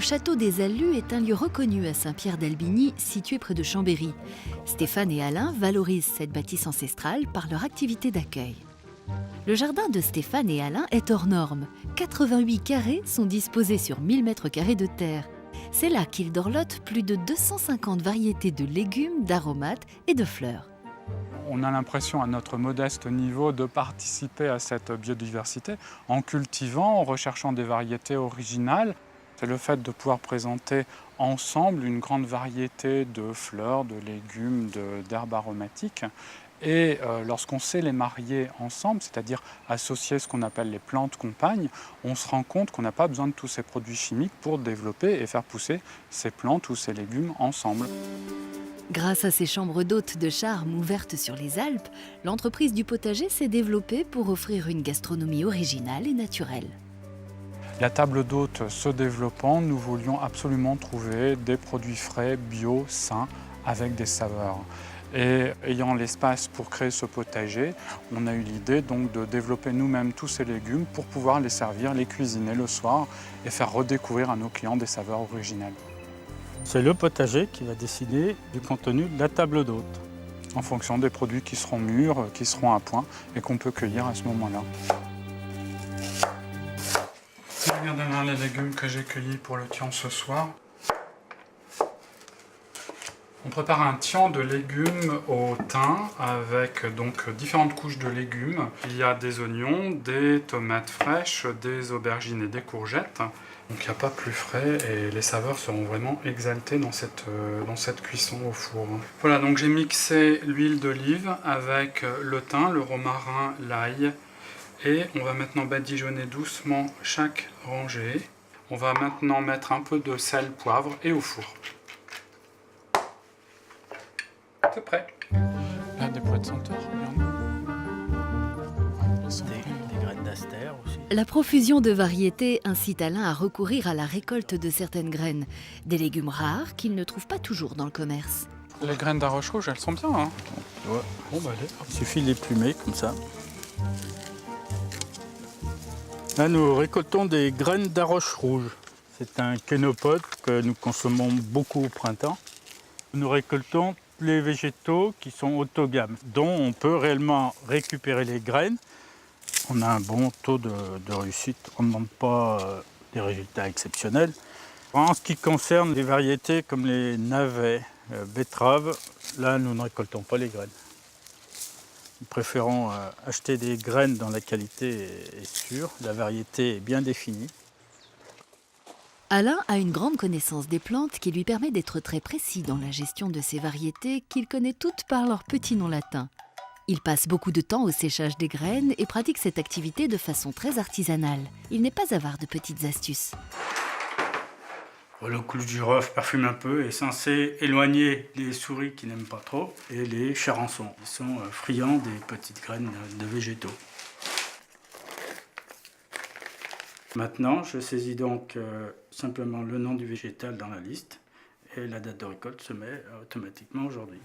château des Allus est un lieu reconnu à Saint-Pierre-d'Albigny, situé près de Chambéry. Stéphane et Alain valorisent cette bâtisse ancestrale par leur activité d'accueil. Le jardin de Stéphane et Alain est hors norme. 88 carrés sont disposés sur 1000 mètres carrés de terre. C'est là qu'ils dorlotent plus de 250 variétés de légumes, d'aromates et de fleurs. On a l'impression, à notre modeste niveau, de participer à cette biodiversité en cultivant, en recherchant des variétés originales. C'est le fait de pouvoir présenter ensemble une grande variété de fleurs, de légumes, d'herbes aromatiques. Et lorsqu'on sait les marier ensemble, c'est-à-dire associer ce qu'on appelle les plantes compagnes, on se rend compte qu'on n'a pas besoin de tous ces produits chimiques pour développer et faire pousser ces plantes ou ces légumes ensemble. Grâce à ces chambres d'hôtes de charme ouvertes sur les Alpes, l'entreprise du potager s'est développée pour offrir une gastronomie originale et naturelle. La table d'hôtes se développant, nous voulions absolument trouver des produits frais, bio, sains, avec des saveurs. Et ayant l'espace pour créer ce potager, on a eu l'idée donc de développer nous-mêmes tous ces légumes pour pouvoir les servir, les cuisiner le soir et faire redécouvrir à nos clients des saveurs originales. C'est le potager qui va décider du contenu de la table d'hôte. En fonction des produits qui seront mûrs, qui seront à point et qu'on peut cueillir à ce moment-là. Regardez là les légumes que j'ai cueillis pour le tian ce soir. On prépare un tian de légumes au thym avec donc différentes couches de légumes. Il y a des oignons, des tomates fraîches, des aubergines et des courgettes. Donc il n'y a pas plus frais et les saveurs seront vraiment exaltées dans cette cuisson au four. Voilà, donc j'ai mixé l'huile d'olive avec le thym, le romarin, l'ail. Et on va maintenant badigeonner doucement chaque rangée. On va maintenant mettre un peu de sel, poivre et au four. C'est prêt. Là, des pois de senteur, regardez. Des graines d'astère aussi. La profusion de variétés incite Alain à recourir à la récolte de certaines graines, des légumes rares qu'il ne trouve pas toujours dans le commerce. Les graines d'arroche rouge, elles sont bien, hein. Ouais. Bon, bah, allez. Il suffit de les plumer comme ça. Là, nous récoltons des graines d'arroche rouge. C'est un kénopode que nous consommons beaucoup au printemps. Nous récoltons les végétaux qui sont autogames, dont on peut réellement récupérer les graines. On a un bon taux de réussite, on ne demande pas des résultats exceptionnels. En ce qui concerne les variétés comme les navets, betteraves, là nous ne récoltons pas les graines. Nous préférons acheter des graines dont la qualité est sûre, la variété est bien définie. Alain a une grande connaissance des plantes qui lui permet d'être très précis dans la gestion de ces variétés qu'il connaît toutes par leur petit nom latin. Il passe beaucoup de temps au séchage des graines et pratique cette activité de façon très artisanale. Il n'est pas avare de petites astuces. Le clou de girofle parfume un peu, est censé éloigner les souris qui n'aiment pas trop et les charançons qui sont friands des petites graines de végétaux. Maintenant, je saisis donc simplement le nom du végétal dans la liste et la date de récolte se met automatiquement aujourd'hui.